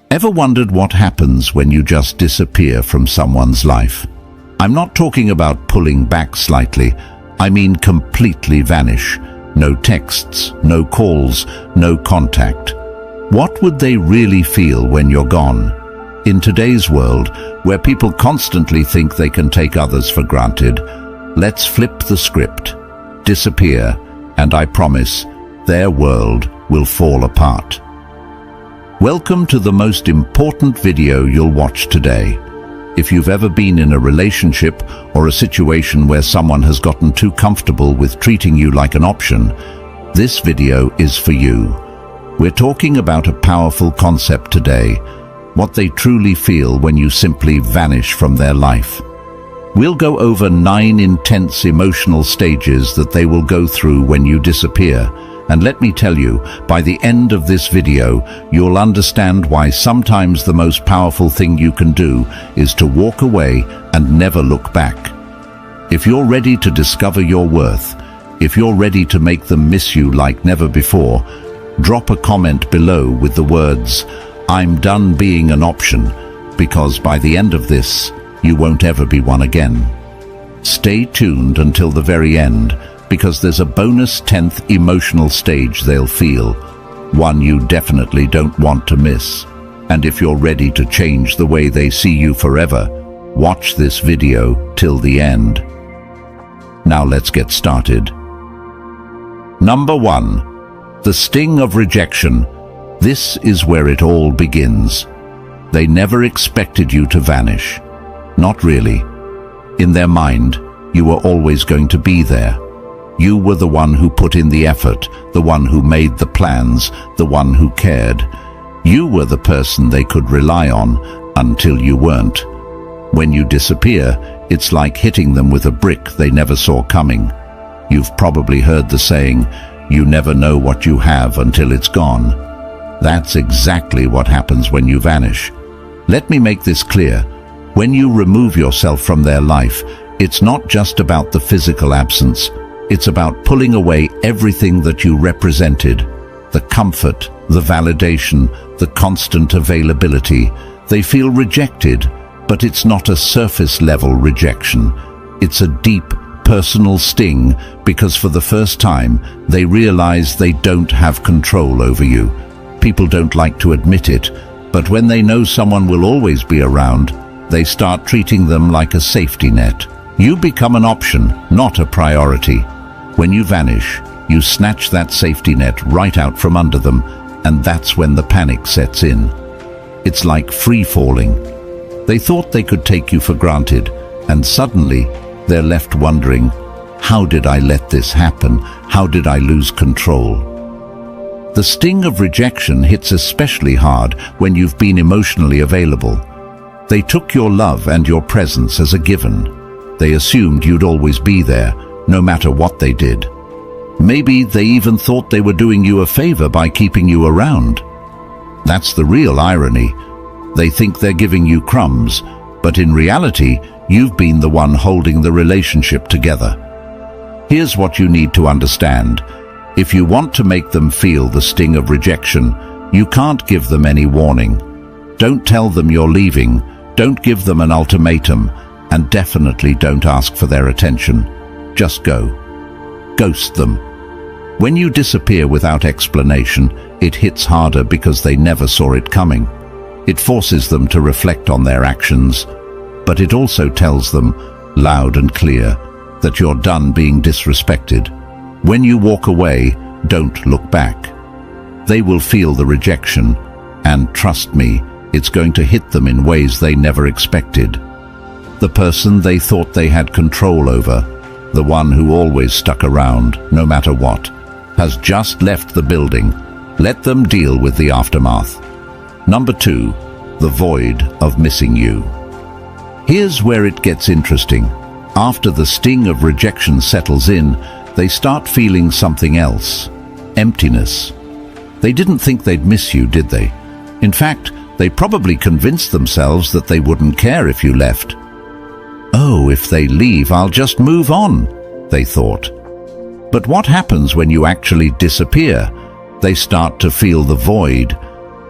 Ever wondered what happens when you just disappear from someone's life? I'm not talking about pulling back slightly. I mean completely vanish. No texts, no calls, no contact. What would they really feel when you're gone? In today's world, where people constantly think they can take others for granted, let's flip the script. Disappear, and I promise, their world will fall apart. Welcome to the most important video you'll watch today. If you've ever been in a relationship or a situation where someone has gotten too comfortable with treating you like an option, this video is for you. We're talking about a powerful concept today, what they truly feel when you simply vanish from their life. We'll go over 9 intense emotional stages that they will go through when you disappear. And let me tell you, by the end of this video, you'll understand why sometimes the most powerful thing you can do is to walk away and never look back. If you're ready to discover your worth, if you're ready to make them miss you like never before, drop a comment below with the words, "I'm done being an option," because by the end of this, you won't ever be one again. Stay tuned until the very end, because there's a bonus 10th emotional stage they'll feel, one you definitely don't want to miss. And if you're ready to change the way they see you forever, watch this video till the end. Now let's get started. Number 1. The sting of rejection. This is where it all begins. They never expected you to vanish. Not really. In their mind, you were always going to be there. You were the one who put in the effort, the one who made the plans, the one who cared. You were the person they could rely on until you weren't. When you disappear, it's like hitting them with a brick they never saw coming. You've probably heard the saying, "You never know what you have until it's gone." That's exactly what happens when you vanish. Let me make this clear. When you remove yourself from their life, it's not just about the physical absence. It's about pulling away everything that you represented. The comfort, the validation, the constant availability. They feel rejected, but it's not a surface-level rejection. It's a deep, personal sting because for the first time, they realize they don't have control over you. People don't like to admit it, but when they know someone will always be around, they start treating them like a safety net. You become an option, not a priority. When you vanish, you snatch that safety net right out from under them, and that's when the panic sets in. It's like free-falling. They thought they could take you for granted, and suddenly they're left wondering, how did I let this happen? How did I lose control? The sting of rejection hits especially hard when you've been emotionally available. They took your love and your presence as a given. They assumed you'd always be there, no matter what they did. Maybe they even thought they were doing you a favor by keeping you around. That's the real irony. They think they're giving you crumbs, but in reality, you've been the one holding the relationship together. Here's what you need to understand. If you want to make them feel the sting of rejection, you can't give them any warning. Don't tell them you're leaving, don't give them an ultimatum, and definitely don't ask for their attention. Just go. Ghost them. When you disappear without explanation, it hits harder because they never saw it coming. It forces them to reflect on their actions, but it also tells them, loud and clear, that you're done being disrespected. When you walk away, don't look back. They will feel the rejection, and trust me, it's going to hit them in ways they never expected. The person they thought they had control over, the one who always stuck around, no matter what, has just left the building. Let them deal with the aftermath. Number 2, the void of missing you. Here's where it gets interesting. After the sting of rejection settles in, they start feeling something else. Emptiness. They didn't think they'd miss you, did they? In fact, they probably convinced themselves that they wouldn't care if you left. Oh, if they leave, I'll just move on, they thought. But what happens when you actually disappear? They start to feel the void.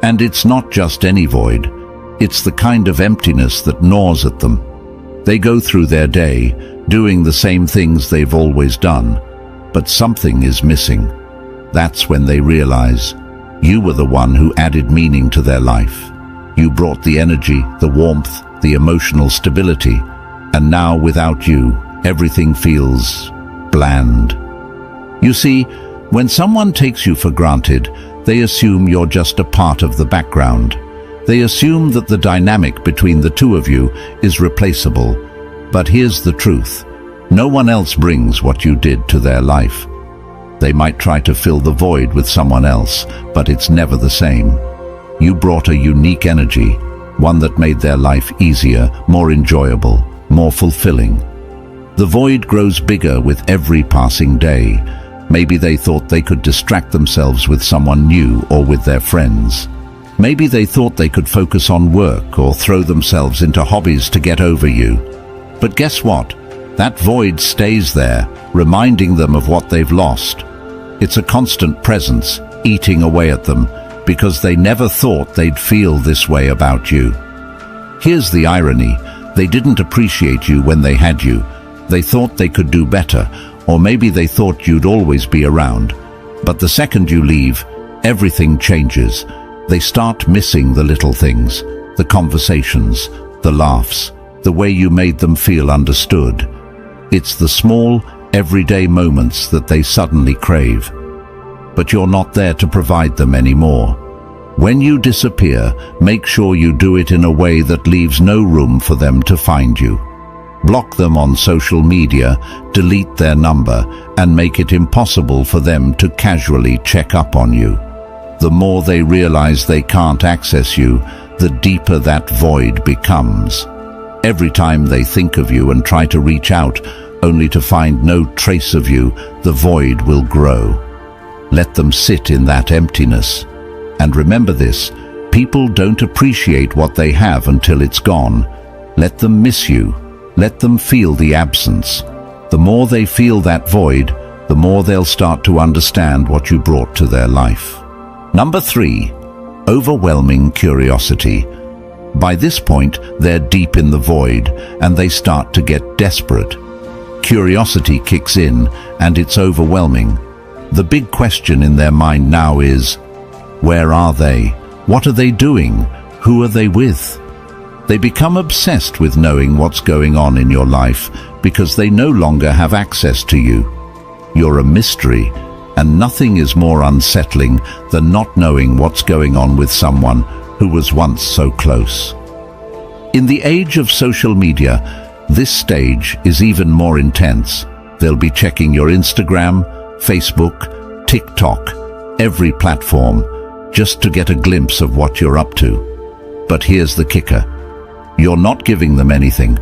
And it's not just any void. It's the kind of emptiness that gnaws at them. They go through their day, doing the same things they've always done, but something is missing. That's when they realize you were the one who added meaning to their life. You brought the energy, the warmth, the emotional stability, and now without you, everything feels bland. You see, when someone takes you for granted, they assume you're just a part of the background. They assume that the dynamic between the two of you is replaceable. But here's the truth. No one else brings what you did to their life. They might try to fill the void with someone else, but it's never the same. You brought a unique energy, one that made their life easier, more enjoyable, more fulfilling. The void grows bigger with every passing day. Maybe they thought they could distract themselves with someone new or with their friends. Maybe they thought they could focus on work or throw themselves into hobbies to get over you. But guess what? That void stays there, reminding them of what they've lost. It's a constant presence, eating away at them, because they never thought they'd feel this way about you. Here's the irony. They didn't appreciate you when they had you. They thought they could do better, or maybe they thought you'd always be around. But the second you leave, everything changes. They start missing the little things, the conversations, the laughs, the way you made them feel understood. It's the small, everyday moments that they suddenly crave. But you're not there to provide them anymore. When you disappear, make sure you do it in a way that leaves no room for them to find you. Block them on social media, delete their number, and make it impossible for them to casually check up on you. The more they realize they can't access you, the deeper that void becomes. Every time they think of you and try to reach out, only to find no trace of you, the void will grow. Let them sit in that emptiness. And remember this, people don't appreciate what they have until it's gone. Let them miss you. Let them feel the absence. The more they feel that void, the more they'll start to understand what you brought to their life. Number 3, overwhelming curiosity. By this point, they're deep in the void, and they start to get desperate. Curiosity kicks in, and it's overwhelming. The big question in their mind now is, where are they? What are they doing? Who are they with? They become obsessed with knowing what's going on in your life because they no longer have access to you. You're a mystery, and nothing is more unsettling than not knowing what's going on with someone who was once so close. In the age of social media, this stage is even more intense. They'll be checking your Instagram, Facebook, TikTok, every platform, just to get a glimpse of what you're up to. But here's the kicker. You're not giving them anything.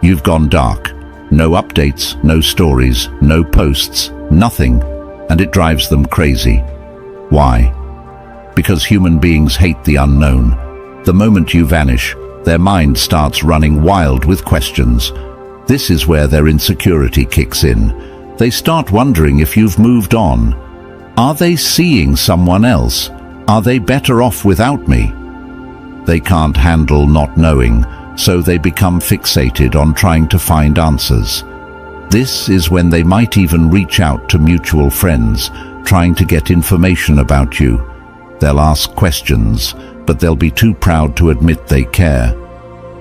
You've gone dark. No updates, no stories, no posts, nothing. And it drives them crazy. Why? Because human beings hate the unknown. The moment you vanish, their mind starts running wild with questions. This is where their insecurity kicks in. They start wondering if you've moved on. Are they seeing someone else? Are they better off without me? They can't handle not knowing, so they become fixated on trying to find answers. This is when they might even reach out to mutual friends, trying to get information about you. They'll ask questions, but they'll be too proud to admit they care.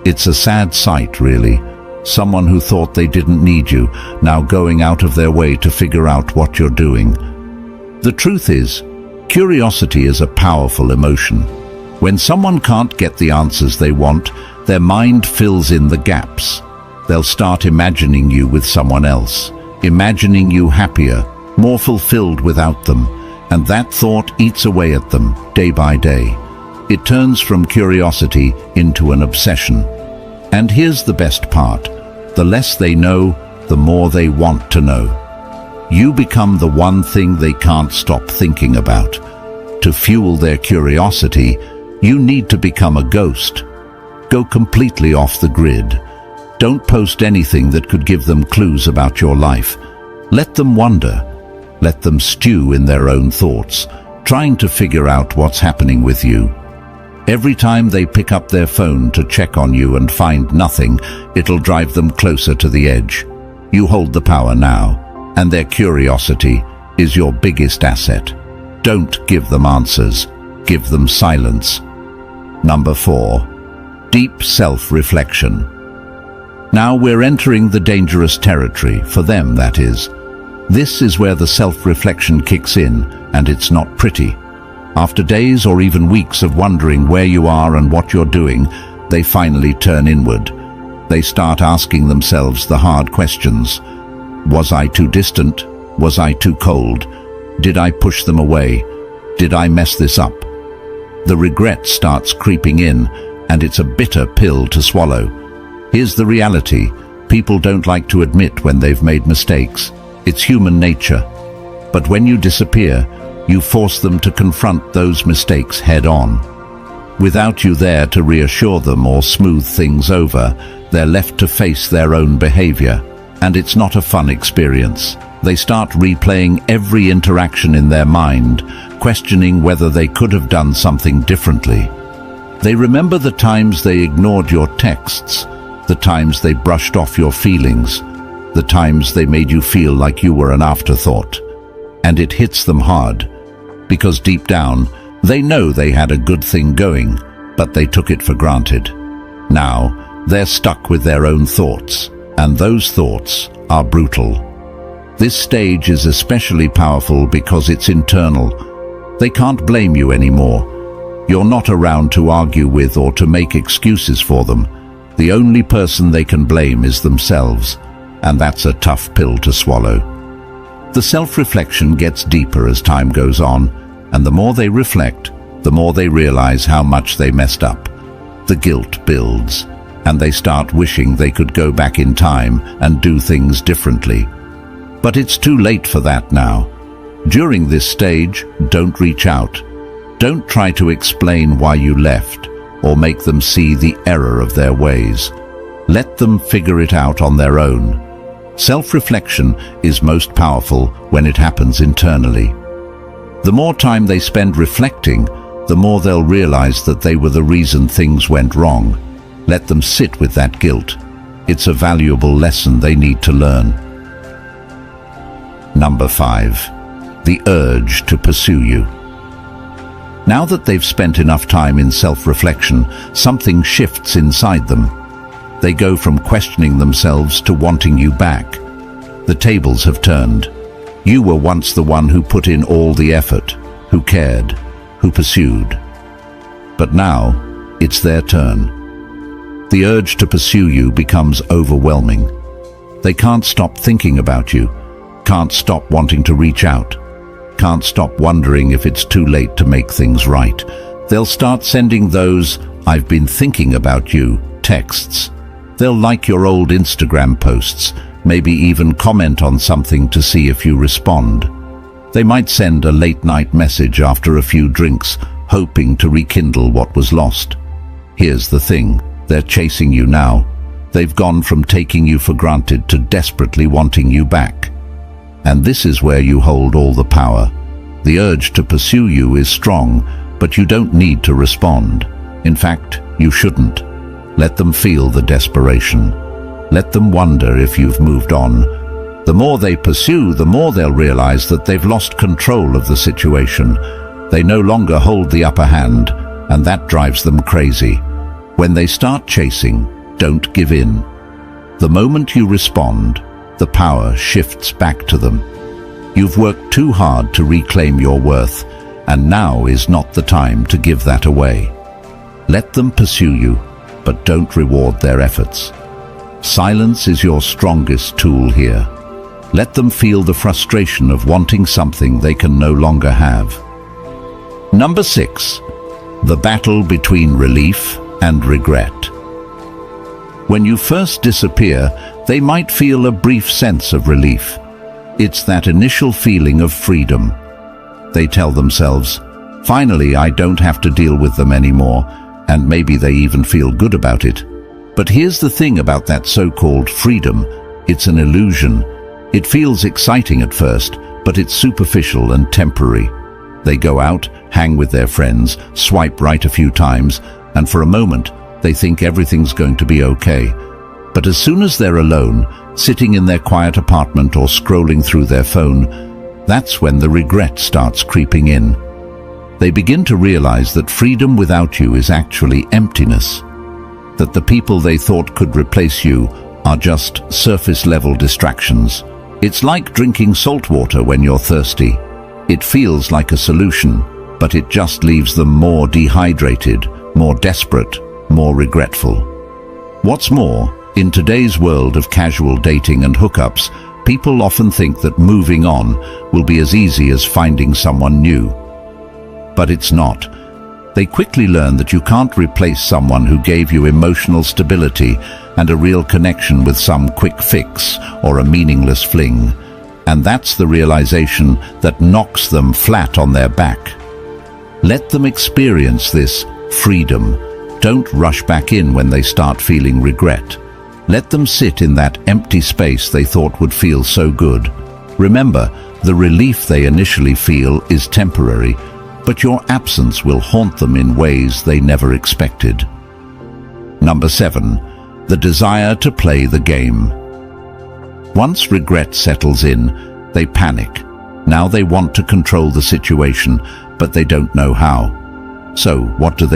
It's a sad sight, really. Someone who thought they didn't need you, now going out of their way to figure out what you're doing. The truth is, curiosity is a powerful emotion. When someone can't get the answers they want, their mind fills in the gaps. They'll start imagining you with someone else, imagining you happier, more fulfilled without them, and that thought eats away at them day by day. It turns from curiosity into an obsession. And here's the best part. The less they know, the more they want to know. You become the one thing they can't stop thinking about. To fuel their curiosity, you need to become a ghost. Go completely off the grid. Don't post anything that could give them clues about your life. Let them wonder. Let them stew in their own thoughts, trying to figure out what's happening with you. Every time they pick up their phone to check on you and find nothing, it'll drive them closer to the edge. You hold the power now, and their curiosity is your biggest asset. Don't give them answers, give them silence. Number 4. Deep self-reflection. Now we're entering the dangerous territory, for them that is. This is where the self-reflection kicks in, and it's not pretty. After days or even weeks of wondering where you are and what you're doing, they finally turn inward. They start asking themselves the hard questions. Was I too distant? Was I too cold? Did I push them away? Did I mess this up? The regret starts creeping in, and it's a bitter pill to swallow. Here's the reality. People don't like to admit when they've made mistakes. It's human nature. But when you disappear, you force them to confront those mistakes head-on. Without you there to reassure them or smooth things over, they're left to face their own behavior. And it's not a fun experience. They start replaying every interaction in their mind, questioning whether they could have done something differently. They remember the times they ignored your texts, the times they brushed off your feelings, the times they made you feel like you were an afterthought. And it hits them hard, because deep down, they know they had a good thing going, but they took it for granted. Now, they're stuck with their own thoughts, and those thoughts are brutal. This stage is especially powerful because it's internal. They can't blame you anymore. You're not around to argue with or to make excuses for them. The only person they can blame is themselves, and that's a tough pill to swallow. The self-reflection gets deeper as time goes on, and the more they reflect, the more they realize how much they messed up. The guilt builds, and they start wishing they could go back in time and do things differently. But it's too late for that now. During this stage, don't reach out. Don't try to explain why you left or make them see the error of their ways. Let them figure it out on their own. Self-reflection is most powerful when it happens internally. The more time they spend reflecting, the more they'll realize that they were the reason things went wrong. Let them sit with that guilt. It's a valuable lesson they need to learn. Number 5. The urge to pursue you. Now that they've spent enough time in self-reflection, something shifts inside them. They go from questioning themselves to wanting you back. The tables have turned. You were once the one who put in all the effort, who cared, who pursued. But now, it's their turn. The urge to pursue you becomes overwhelming. They can't stop thinking about you, can't stop wanting to reach out, can't stop wondering if it's too late to make things right. They'll start sending those "I've been thinking about you" texts. They'll like your old Instagram posts, maybe even comment on something to see if you respond. They might send a late-night message after a few drinks, hoping to rekindle what was lost. Here's the thing, they're chasing you now. They've gone from taking you for granted to desperately wanting you back. And this is where you hold all the power. The urge to pursue you is strong, but you don't need to respond. In fact, you shouldn't. Let them feel the desperation. Let them wonder if you've moved on. The more they pursue, the more they'll realize that they've lost control of the situation. They no longer hold the upper hand, and that drives them crazy. When they start chasing, don't give in. The moment you respond, the power shifts back to them. You've worked too hard to reclaim your worth, and now is not the time to give that away. Let them pursue you, but don't reward their efforts. Silence is your strongest tool here. Let them feel the frustration of wanting something they can no longer have. Number 6. The battle between relief and regret. When you first disappear, they might feel a brief sense of relief. It's that initial feeling of freedom. They tell themselves, "Finally, I don't have to deal with them anymore," and maybe they even feel good about it. But here's the thing about that so-called freedom. It's an illusion. It feels exciting at first, but it's superficial and temporary. They go out, hang with their friends, swipe right a few times, and for a moment, they think everything's going to be okay. But as soon as they're alone, sitting in their quiet apartment or scrolling through their phone, that's when the regret starts creeping in. They begin to realize that freedom without you is actually emptiness, that the people they thought could replace you are just surface-level distractions. It's like drinking salt water when you're thirsty. It feels like a solution, but it just leaves them more dehydrated, more desperate, more regretful. What's more, in today's world of casual dating and hookups, people often think that moving on will be as easy as finding someone new. But it's not. They quickly learn that you can't replace someone who gave you emotional stability and a real connection with some quick fix or a meaningless fling. And that's the realization that knocks them flat on their back. Let them experience this freedom. Don't rush back in when they start feeling regret. Let them sit in that empty space they thought would feel so good. Remember, the relief they initially feel is temporary, but your absence will haunt them in ways they never expected. Number 7, the desire to play the game. Once regret settles in, they panic. Now they want to control the situation, but they don't know how. So, what do?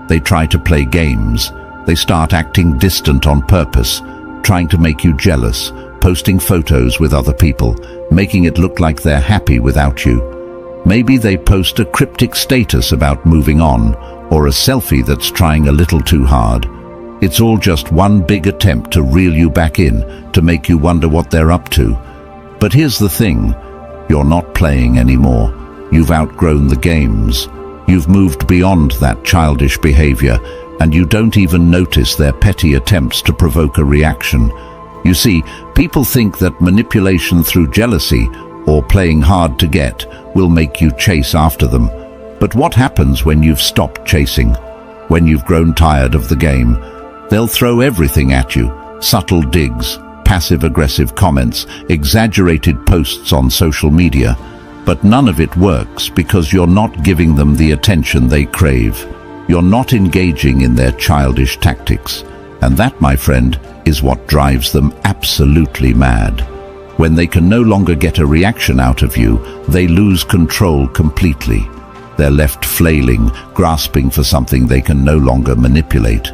They try to play games. They start acting distant on purpose, trying to make you jealous, posting photos with other people, making it look like they're happy without you. Maybe they post a cryptic status about moving on, or a selfie that's trying a little too hard. It's all just one big attempt to reel you back in, to make you wonder what they're up to. But here's the thing, you're not playing anymore. You've outgrown the games. You've moved beyond that childish behavior, and you don't even notice their petty attempts to provoke a reaction. You see, people think that manipulation through jealousy or playing hard to get will make you chase after them. But what happens when you've stopped chasing? When you've grown tired of the game? They'll throw everything at you. Subtle digs, passive-aggressive comments, exaggerated posts on social media. But none of it works because you're not giving them the attention they crave. You're not engaging in their childish tactics. And that, my friend, is what drives them absolutely mad. When they can no longer get a reaction out of you, they lose control completely. They're left flailing, grasping for something they can no longer manipulate.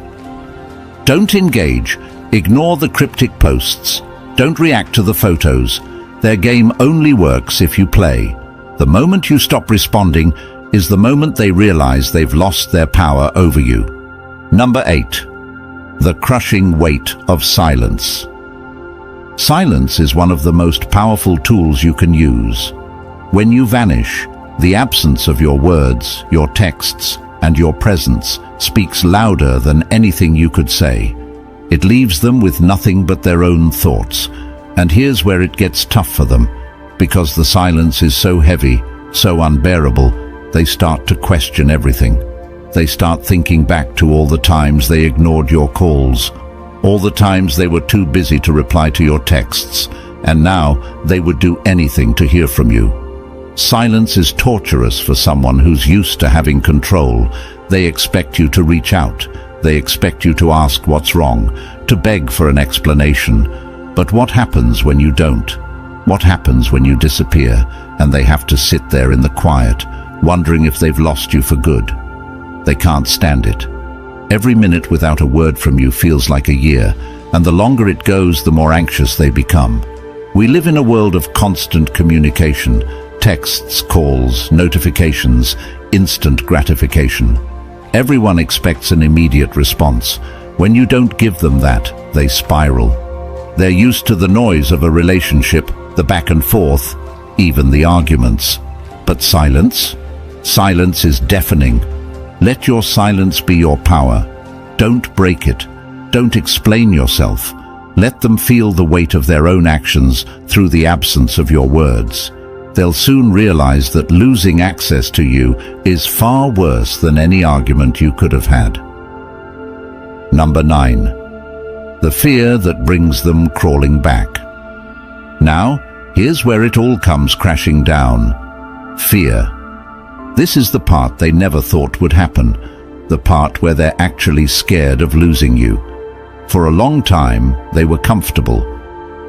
Don't engage. Ignore the cryptic posts. Don't react to the photos. Their game only works if you play. The moment you stop responding is the moment they realize they've lost their power over you. Number 8. The crushing weight of silence. Silence is one of the most powerful tools you can use. When you vanish, the absence of your words, your texts, and your presence speaks louder than anything you could say. It leaves them with nothing but their own thoughts. And here's where it gets tough for them. Because the silence is so heavy, so unbearable, they start to question everything. They start thinking back to all the times they ignored your calls, all the times they were too busy to reply to your texts, and now they would do anything to hear from you. Silence is torturous for someone who's used to having control. They expect you to reach out. They expect you to ask what's wrong, to beg for an explanation. But what happens when you don't? What happens when you disappear and they have to sit there in the quiet, wondering if they've lost you for good? They can't stand it. Every minute without a word from you feels like a year, and the longer it goes, the more anxious they become. We live in a world of constant communication, texts, calls, notifications, instant gratification. Everyone expects an immediate response. When you don't give them that, they spiral. They're used to the noise of a relationship, the back and forth, even the arguments. But silence? Silence is deafening. Let your silence be your power. Don't break it. Don't explain yourself. Let them feel the weight of their own actions through the absence of your words. They'll soon realize that losing access to you is far worse than any argument you could have had. Number 9. The fear that brings them crawling back. Now, here's where it all comes crashing down. Fear. This is the part they never thought would happen, the part where they're actually scared of losing you. For a long time, they were comfortable.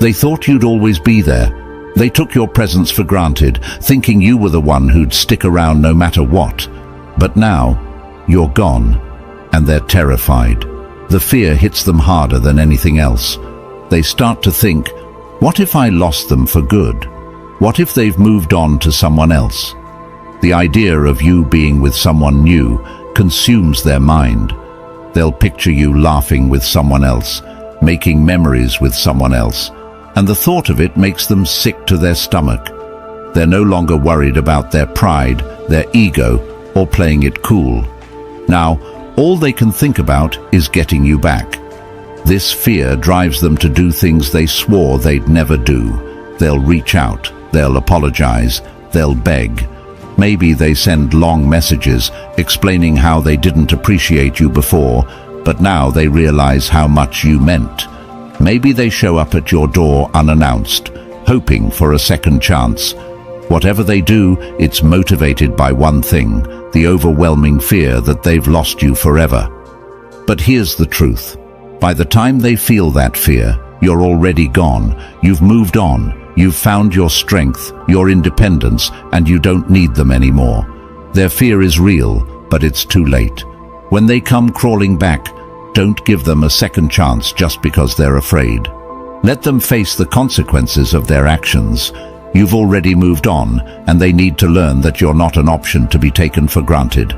They thought you'd always be there. They took your presence for granted, thinking you were the one who'd stick around no matter what. But now, you're gone, and they're terrified. The fear hits them harder than anything else. They start to think, what if I lost them for good? What if they've moved on to someone else? The idea of you being with someone new consumes their mind. They'll picture you laughing with someone else, making memories with someone else, and the thought of it makes them sick to their stomach. They're no longer worried about their pride, their ego, or playing it cool. Now, all they can think about is getting you back. This fear drives them to do things they swore they'd never do. They'll reach out, they'll apologize, they'll beg. Maybe they send long messages explaining how they didn't appreciate you before, but now they realize how much you meant. Maybe they show up at your door unannounced, hoping for a second chance. Whatever they do, it's motivated by one thing, the overwhelming fear that they've lost you forever. But here's the truth. By the time they feel that fear, you're already gone. You've moved on. You've found your strength, your independence, and you don't need them anymore. Their fear is real, but it's too late. When they come crawling back, don't give them a second chance just because they're afraid. Let them face the consequences of their actions. You've already moved on, and they need to learn that you're not an option to be taken for granted.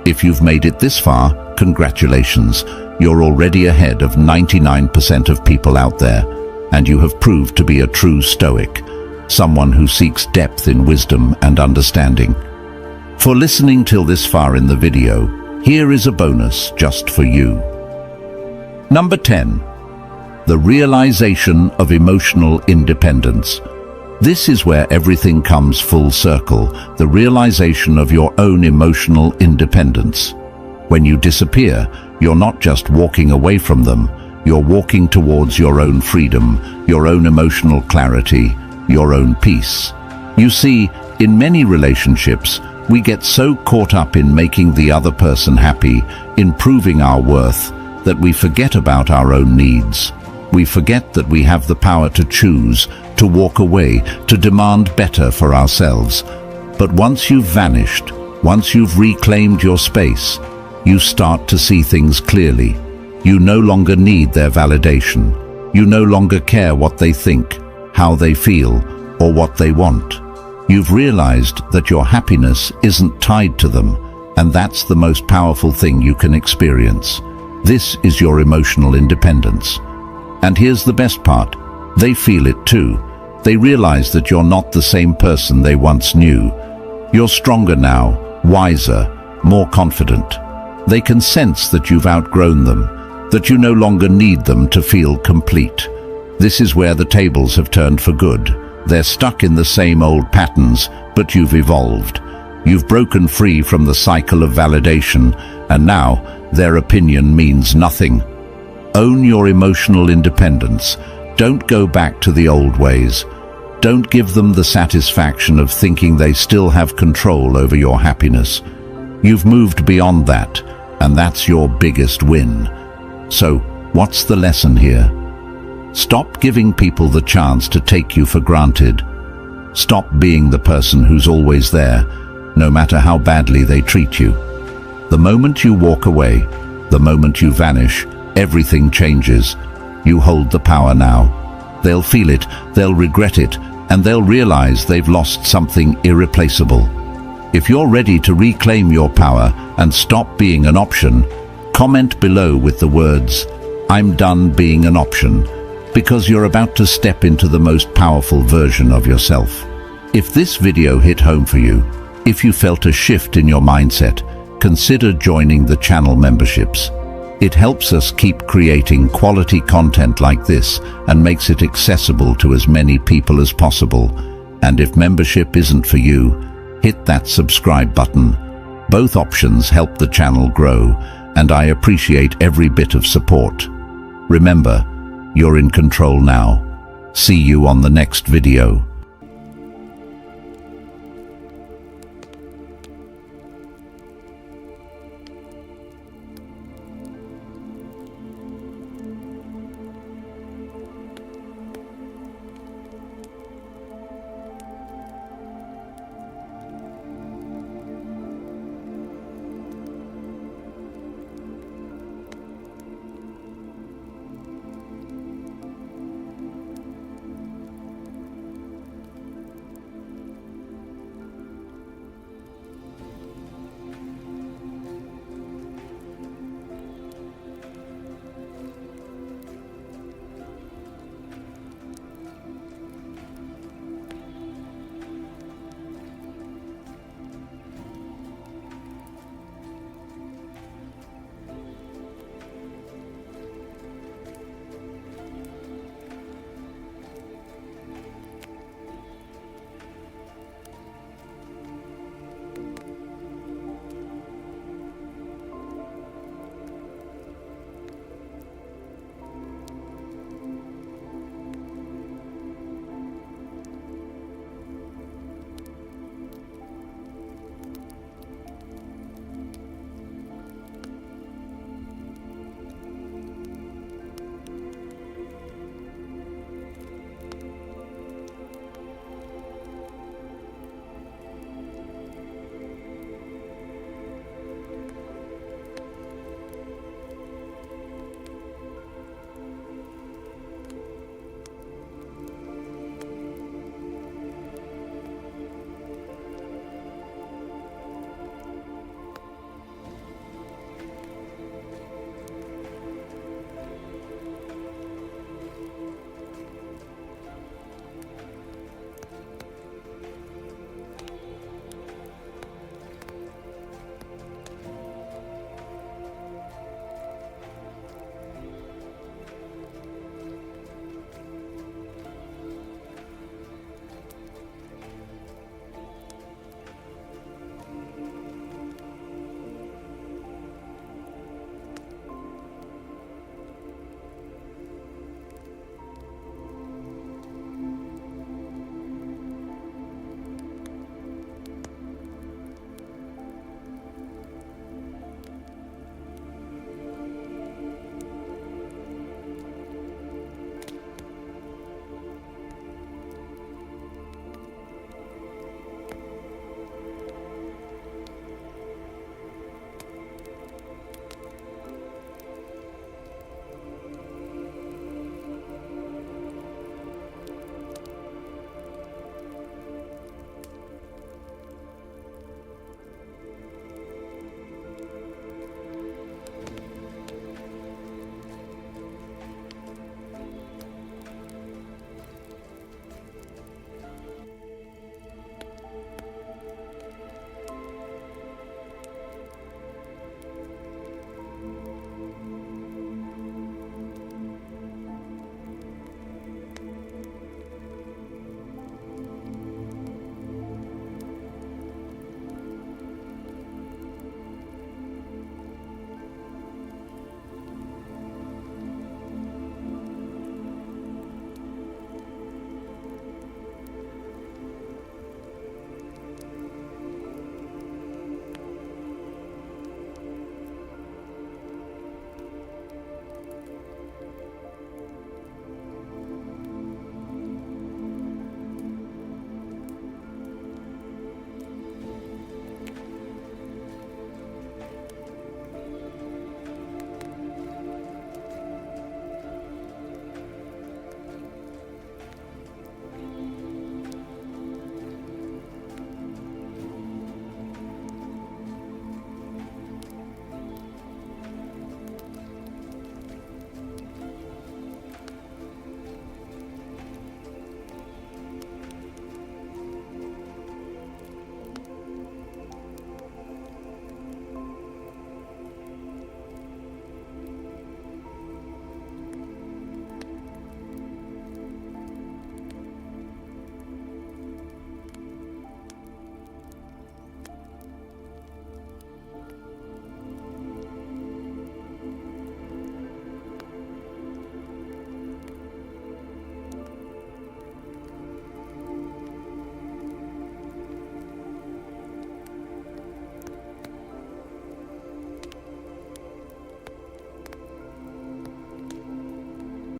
If you've made it this far, congratulations. You're already ahead of 99% of people out there, and you have proved to be a true Stoic, someone who seeks depth in wisdom and understanding. For listening till this far in the video, here is a bonus just for you. Number 10. The realization of emotional independence. This is where everything comes full circle, the realization of your own emotional independence. When you disappear, you're not just walking away from them, you're walking towards your own freedom, your own emotional clarity, your own peace. You see, in many relationships, we get so caught up in making the other person happy, in proving our worth, that we forget about our own needs. We forget that we have the power to choose, to walk away, to demand better for ourselves. But once you've vanished, once you've reclaimed your space, you start to see things clearly. You no longer need their validation. You no longer care what they think, how they feel, or what they want. You've realized that your happiness isn't tied to them, and that's the most powerful thing you can experience. This is your emotional independence. And here's the best part. They feel it too. They realize that you're not the same person they once knew. You're stronger now, wiser, more confident. They can sense that you've outgrown them, that you no longer need them to feel complete. This is where the tables have turned for good. They're stuck in the same old patterns, but you've evolved. You've broken free from the cycle of validation, and now their opinion means nothing. Own your emotional independence. Don't go back to the old ways. Don't give them the satisfaction of thinking they still have control over your happiness. You've moved beyond that, and that's your biggest win. So, what's the lesson here? Stop giving people the chance to take you for granted. Stop being the person who's always there, no matter how badly they treat you. The moment you walk away, the moment you vanish, everything changes. You hold the power now. They'll feel it, they'll regret it, and they'll realize they've lost something irreplaceable. If you're ready to reclaim your power and stop being an option, comment below with the words, "I'm done being an option," because you're about to step into the most powerful version of yourself. If this video hit home for you, if you felt a shift in your mindset, consider joining the channel memberships. It helps us keep creating quality content like this and makes it accessible to as many people as possible. And if membership isn't for you, hit that subscribe button. Both options help the channel grow, and I appreciate every bit of support. Remember, you're in control now. See you on the next video.